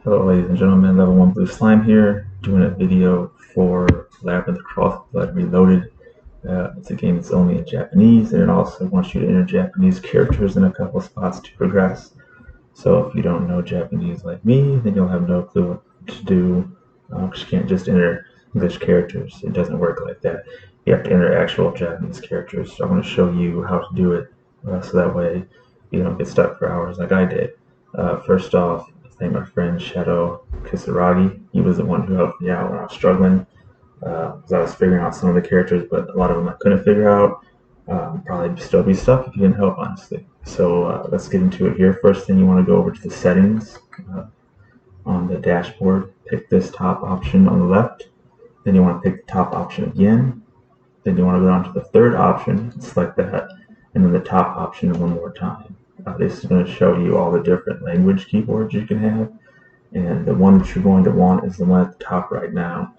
Hello ladies and gentlemen, Level 1 Blue Slime here, doing a video for Labyrinth Crossblood Reloaded. It's a game that's only in Japanese, and it also wants you to enter Japanese characters in a couple spots to progress. So if you don't know Japanese like me, then you'll have no clue what to do, because you can't just enter English characters. It doesn't work like that. You have to enter actual Japanese characters. So I'm going to show you how to do it, so that way you don't get stuck for hours like I did. First off, thank my friend Shadow Kisaragi. He was the one who helped me out when I was struggling, because I was figuring out some of the characters, but a lot of them I couldn't figure out. Probably still be stuck if you didn't help, honestly. So let's get into it here. First thing, you want to go over to the settings on the dashboard. Pick this top option on the left. Then you want to pick the top option again. Then you want to go down to the third option, select that, and then the top option one more time. This is going to show you all the different language keyboards you can have, and the one that you're going to want is the one at the top right now.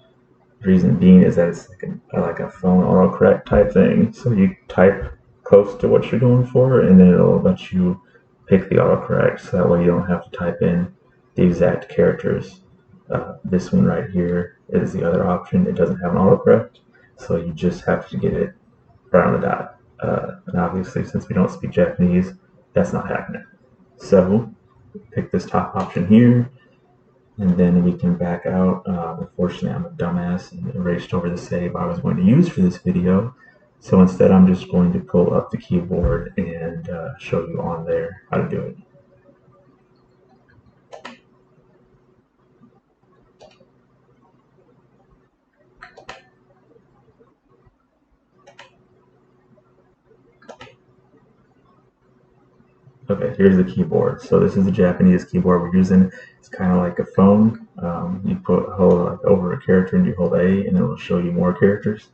The reason being is that it's like a phone autocorrect type thing, so you type close to what you're going for, and then it'll let you pick the autocorrect, so that way you don't have to type in the exact characters. This one right here is the other option. It doesn't have an autocorrect, so you just have to get it right on the dot. And obviously, since we don't speak Japanese, that's not happening. So pick this top option here, and then we can back out. Unfortunately, I'm a dumbass and erased over the save I was going to use for this video. So instead, I'm just going to pull up the keyboard and show you on there how to do it. Okay, here's the keyboard. So this is the Japanese keyboard we're using. It's kind of like a phone. You hold over a character and you hold A, and it will show you more characters.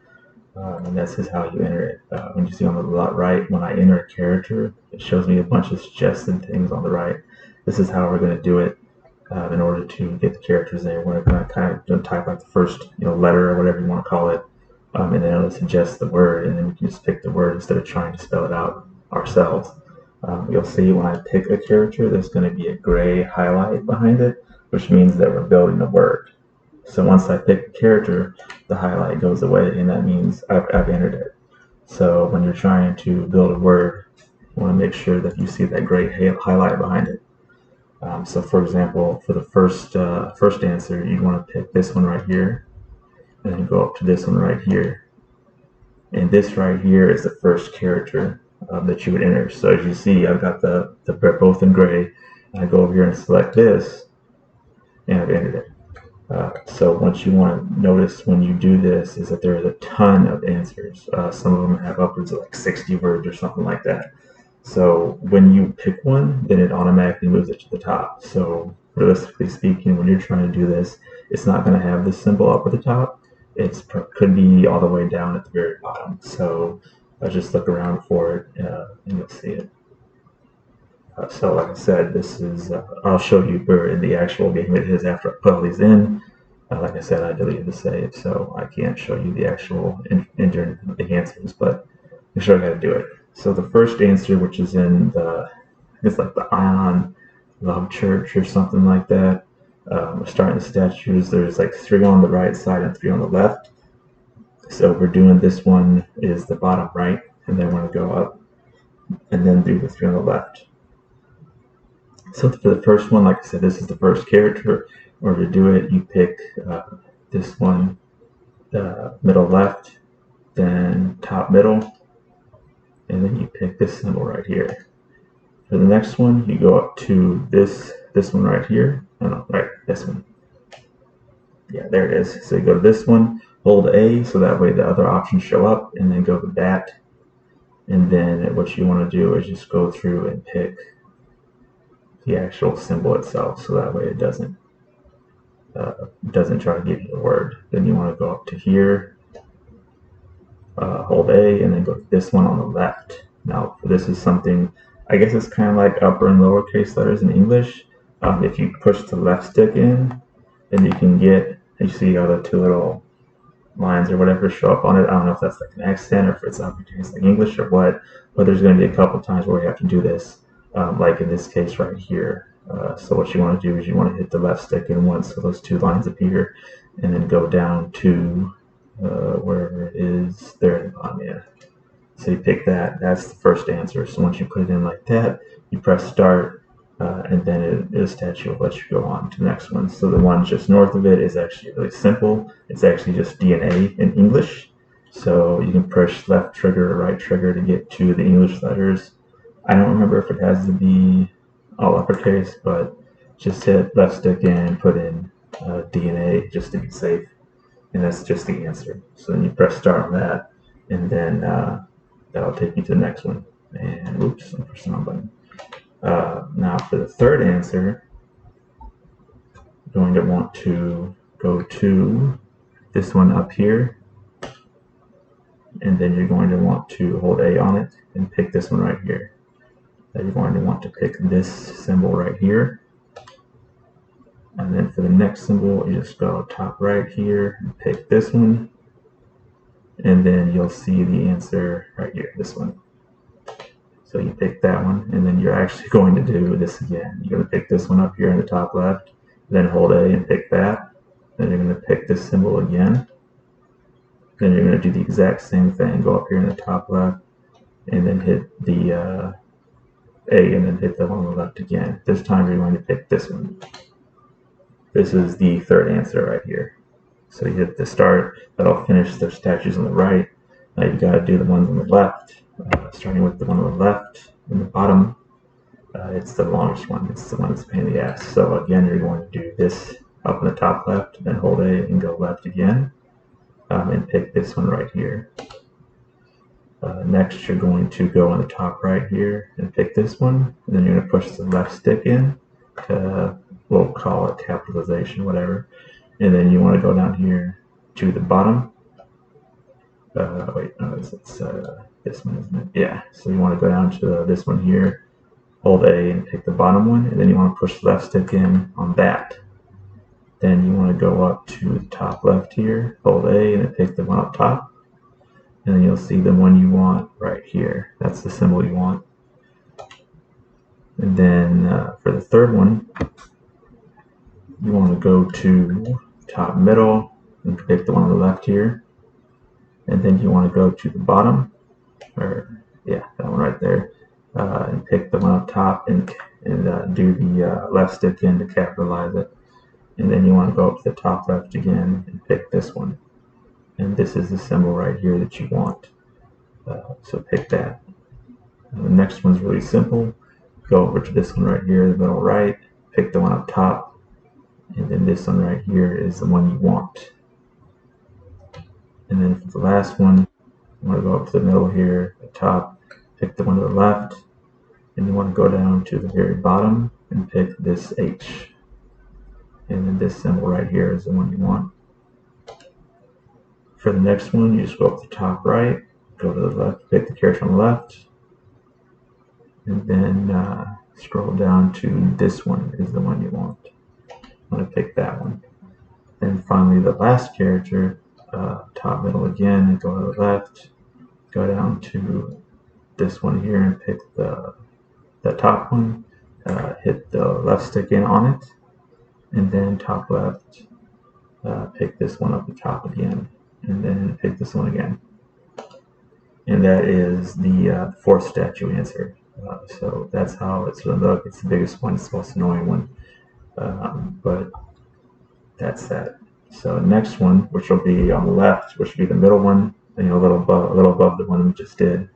And this is how you enter it. When you see on the right, when I enter a character, it shows me a bunch of suggested things on the right. This is how we're going to do it in order to get the characters in. We're going to kind of type like the first letter or whatever you want to call it, and then it'll suggest the word, and then we can just pick the word instead of trying to spell it out ourselves. You'll see when I pick a character, there's going to be a gray highlight behind it, which means that we're building a word. So once I pick a character, the highlight goes away, and that means I've entered it. So when you're trying to build a word, you want to make sure that you see that gray highlight behind it. So for example, for the first answer, you'd want to pick this one right here, and then go up to this one right here. And this right here is the first character that you would enter. So as you see, I've got the both in gray, and I go over here and select this, and I've entered it. So what you want to notice when you do this is that there's a ton of answers. Some of them have upwards of like 60 words or something like that. So when you pick one, then it automatically moves it to the top. So realistically speaking, when you're trying to do this, it's not going to have this symbol up at the top. It could be all the way down at the very bottom. So just look around for it, and you'll see it. So like I said, this is, I'll show you where in the actual game it is after I put all these in. Like I said, I deleted the save, so I can't show you the actual the answers, but I'm sure I got to do it. So the first answer, which is in it's like the Aeon Love Church or something like that. We're starting the statues. There's like 3 on the right side and 3 on the left. So we're doing this one is the bottom right, and then we're going to go up and then do the 3 on the left. So for the first one, like I said, this is the first character. In order to do it, you pick this one, middle left, then top middle, and then you pick this symbol right here. For the next one, you go up to this one right here. No, right, this one. Yeah, there it is. So you go to this one, hold A, so that way the other options show up, and then go to that. And then what you want to do is just go through and pick the actual symbol itself, so that way it doesn't try to give you the word. Then you want to go up to here, hold A, and then go to this one on the left. Now, this is something, I guess it's kind of like upper and lowercase letters in English. If you push the left stick in, then you can get, you see how the 2 little lines or whatever show up on it. I don't know if that's like an accent or if it's opportunistic like English or what, but there's going to be a couple times where we have to do this, like in this case right here. So what you want to do is you want to hit the left stick in once so those two lines appear, and then go down to wherever it is there at the bottom. Yeah. So you pick that. That's the first answer. So once you put it in like that, you press start, and then the statue will let you go on to the next one. So the one just north of it is actually really simple. It's actually just DNA in English. So you can push left trigger or right trigger to get to the English letters. I don't remember if it has to be all uppercase, but just hit left stick and put in DNA just to be safe. And that's just the answer. So then you press start on that, and then that'll take you to the next one. And oops, I pressed the wrong button. Now for the third answer, you're going to want to go to this one up here, and then you're going to want to hold A on it and pick this one right here. Then you're going to want to pick this symbol right here. And then for the next symbol, you just go top right here and pick this one. And then you'll see the answer right here, this one. So you pick that one, and then you're actually going to do this again. You're going to pick this one up here in the top left, then hold A and pick that. Then you're going to pick this symbol again. Then you're going to do the exact same thing. Go up here in the top left, and then hit the A, and then hit the one on the left again. This time you're going to pick this one. This is the third answer right here. So you hit the start. That'll finish the statues on the right. Now you got to do the ones on the left. Starting with the one on the left in the bottom, it's the longest one. It's the one that's a pain in the ass. So again, you're going to do this up in the top left, then hold A and go left again, and pick this one right here. Next, you're going to go on the top right here and pick this one. And then you're going to push the left stick in. We'll call it capitalization, whatever. And then you want to go down here to the bottom. This one, isn't it? Yeah. So you want to go down to this one here, hold A and pick the bottom one, and then you want to push the left stick in on that. Then you want to go up to the top left here, hold A and then pick the one up top, and then you'll see the one you want right here. That's the symbol you want. And then for the third one, you want to go to top middle and pick the one on the left here. And then you want to go to the bottom, that one right there, and pick the one up top and do the left stick in to capitalize it. And then you want to go up to the top left again and pick this one. And this is the symbol right here that you want. So pick that. The next one's really simple. Go over to this one right here, the middle right, pick the one up top, and then this one right here is the one you want. And then for the last one, you want to go up to the middle here, the top, pick the one to the left, and you want to go down to the very bottom and pick this H. And then this symbol right here is the one you want. For the next one, you just go up the top right, go to the left, pick the character on the left, and then scroll down to this one is the one you want. I'm going to pick that one. And finally, the last character, top middle again, go to the left, go down to this one here and pick the top one, hit the left stick in on it, and then top left, pick this one up the top again, and then pick this one again. And that is the fourth statue answer. So that's how it's going to look. It's the biggest one, it's the most annoying one, but that's that. So next one, which will be on the left, which will be the middle one, a little above the one we just did.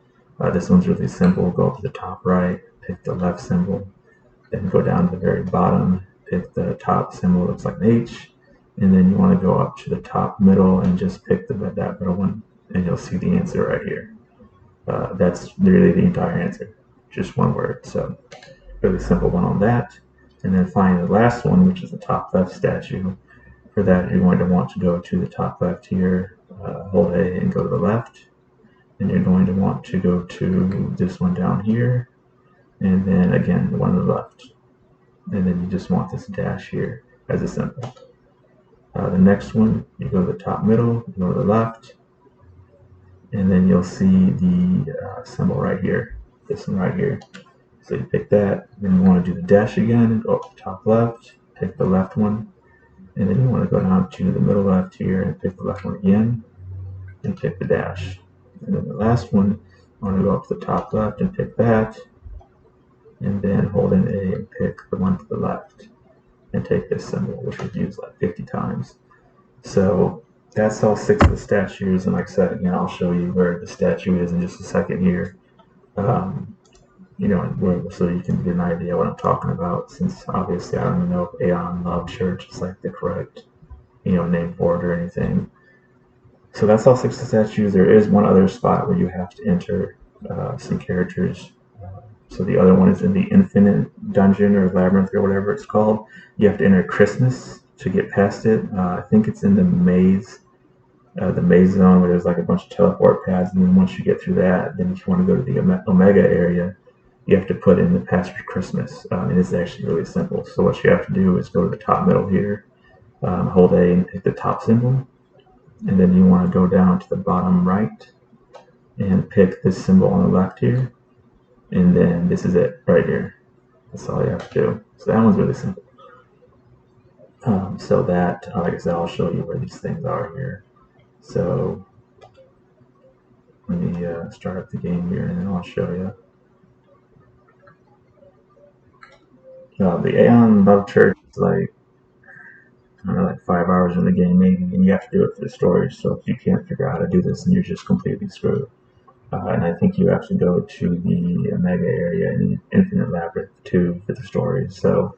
This one's really simple. Go up to the top right, pick the left symbol, then go down to the very bottom, pick the top symbol, looks like an H, and then you want to go up to the top middle and just pick that middle one, and you'll see the answer right here. That's really the entire answer, just one word. So really simple one on that. And then finally the last one, which is the top left statue. For that, you're going to want to go to the top left here, hold A and go to the left. And you're going to want to go to this one down here, and then again the one on the left. And then you just want this dash here as a symbol. The next one, you go to the top middle, you go to the left, and then you'll see the symbol right here, this one right here. So you pick that, then you want to do the dash again, go up to top left, pick the left one, and then you want to go down to the middle left here and pick the left one again, and pick the dash. And then the last one, I want to go up to the top left and pick that, and then hold an A and pick the one to the left, and take this symbol, which was used like 50 times. So that's all 6 of the statues, and like I said, again, I'll show you where the statue is in just a second here. So you can get an idea what I'm talking about, since obviously I don't even know if Aeon Love Church is like the correct, name for it or anything. So that's all 6 of the statues. There is one other spot where you have to enter some characters. So the other one is in the Infinite Dungeon or Labyrinth or whatever it's called. You have to enter Christmas to get past it. I think it's in the maze zone where there's like a bunch of teleport pads, and then once you get through that, then if you want to go to the Omega area, you have to put in the password Christmas. And it's actually really simple. So what you have to do is go to the top middle here, hold A and pick the top symbol, and then you want to go down to the bottom right and pick this symbol on the left here, and then this is it right here. That's all you have to do. So that one's really simple. So that, like I said, I'll show you where these things are here. So let me start up the game here, and then I'll show you. The Aeon Love Church is like, I don't know, like 5 hours in the game maybe, and you have to do it for the story. So if you can't figure out how to do this, then you're just completely screwed. And I think you have to go to the Omega area in Infinite Labyrinth too for the story. So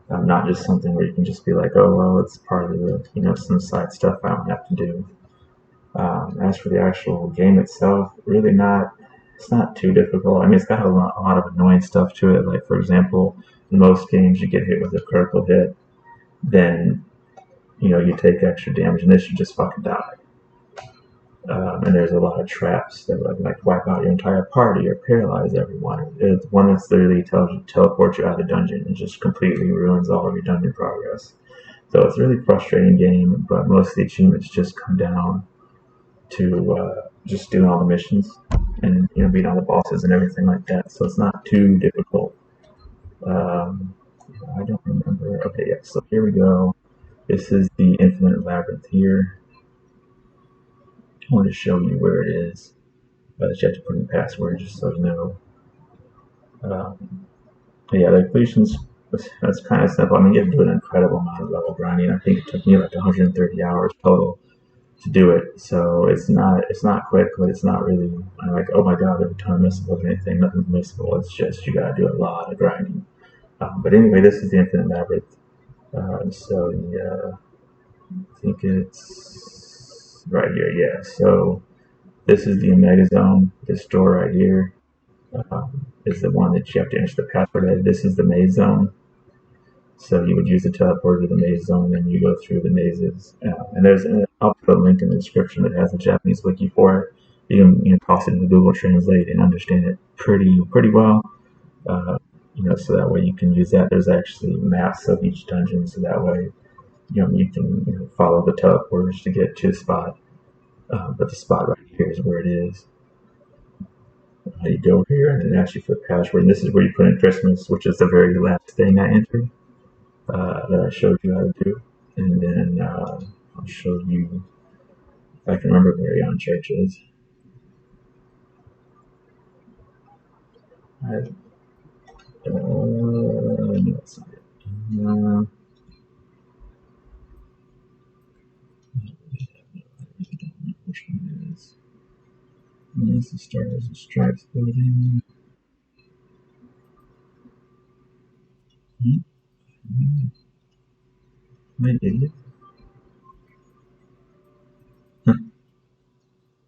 not just something where you can just be like, oh well, it's part of the some side stuff I don't have to do. As for the actual game itself, really not. It's not too difficult. I mean, it's got a lot of annoying stuff to it. Like for example, in most games, you get hit with a critical hit, then you take extra damage, and this you just fucking die. And there's a lot of traps that like wipe out your entire party or paralyze everyone. It's one that's literally tells you teleport you out of the dungeon and just completely ruins all of your dungeon progress. So it's a really frustrating game, but most of the achievements just come down to just doing all the missions and beating all the bosses and everything like that. So it's not too difficult. I don't remember. Okay, yeah. So here we go. This is the Infinite Labyrinth here. I want to show you where it is. But you have to put in password just so you know. Yeah, the completions, that's kind of simple. I mean, you have to do an incredible amount of level grinding. I think it took me like 130 hours total to do it. So it's not quick, but it's not really like, oh my god, there's a ton of missables or anything. Nothing's missable. It's just you gotta do a lot of grinding. But anyway, this is the Infinite Labyrinth. So yeah, I think it's right here. Yeah. So this is the Omega Zone. This door right here is the one that you have to enter the password at. This is the Maze Zone. So you would use the teleport to the maze zone, and you go through the mazes. And I'll put a link in the description that has a Japanese wiki for it. You can toss it into Google Translate and understand it pretty well. So that way you can use that. There's actually maps of each dungeon, so that way you can follow the teleporters to get to the spot. But the spot right here is where it is. You go here and it asks you for the password, and this is where you put in Christmas, which is the very last thing I entered. That I showed you how to do, and then I'll show you if I can remember where Aeon Church is. No, that's not it. Which one is? This is the Stars and Stripes building. I did it.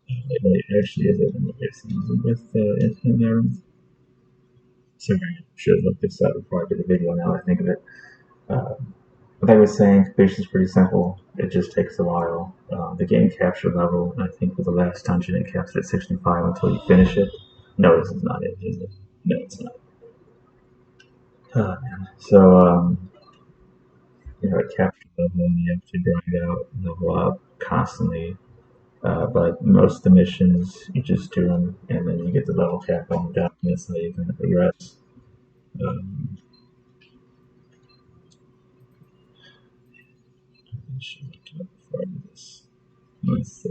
It actually is a season with Infinite Labyrinth. Sorry, I should have looked this up before I did the video. Now I think of it. Like I was saying, completion is pretty simple. It just takes a while. The game capture level, I think with the last dungeon, it caps at 65 until you finish it. No, this is not it, is it? No, it's not. So, it captures level, and you have to grind out, level up constantly. But most of the missions, you just do them, and then you get the level cap on down, and that's how you can progress. Um, I should look it up before I do this. Let's,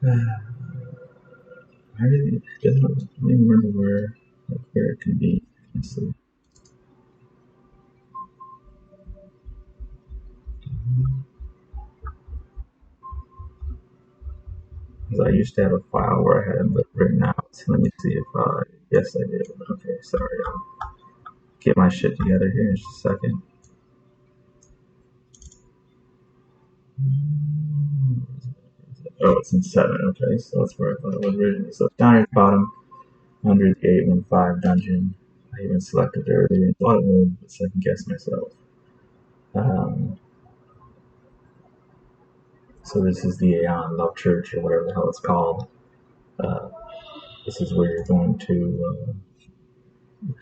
I really don't even remember where it can be. Let's see. Because I used to have a file where I had it written out. So let me see if yes, I did. Okay, sorry. I'll get my shit together here in just a second. Oh, it's in 7. Okay, so that's where I thought it was originally. So it's down here at the bottom, under the 815 dungeon. I even selected it earlier and thought it would, but second guess myself. Um, so this is the Aeon Love Church, or whatever the hell it's called. Uh, this is where you're going to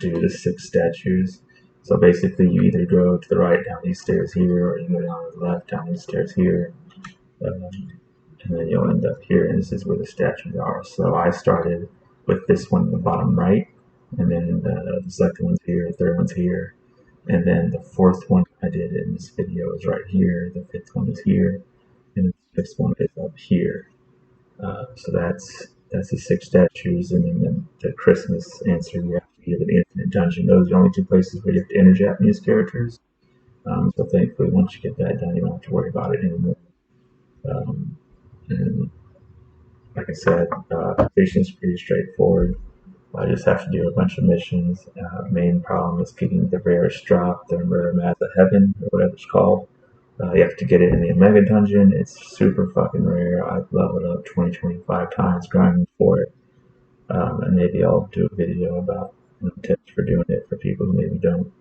do the 6 statues. So basically, you either go to the right down these stairs here, or you go down to the left down these stairs here, and then you'll end up here. And this is where the statues are. So I started with this one in the bottom right, and then the second one's here, the third one's here, and then the fourth one I did in this video is right here. The fifth one is here, and the sixth one is up here. So that's the 6 statues, and then the Christmas answer you have to give an infinite dungeon. Those are the only 2 places where you have to enter Japanese characters. So thankfully, once you get that done, you don't have to worry about it anymore. And like I said, fishing is pretty straightforward. I just have to do a bunch of missions. Main problem is getting the rarest drop, the Murder Math of Heaven, or whatever it's called. You have to get it in the Omega Dungeon. It's super fucking rare. I've leveled up 25 times grinding for it. And maybe I'll do a video about tips for doing it for people who maybe don't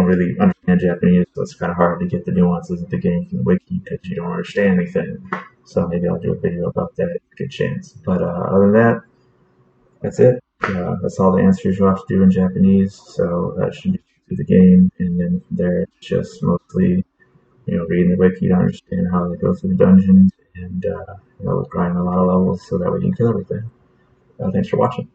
really understand Japanese, so it's kind of hard to get the nuances of the game from the wiki because you don't understand anything. So maybe I'll do a video about that if I get a chance. But other than that, that's it. That's all the answers you'll have to do in Japanese. So that should be through the game, and then from there it's just mostly reading the wiki to understand how they go through the dungeons and grinding a lot of levels so that way you can kill everything. Thanks for watching.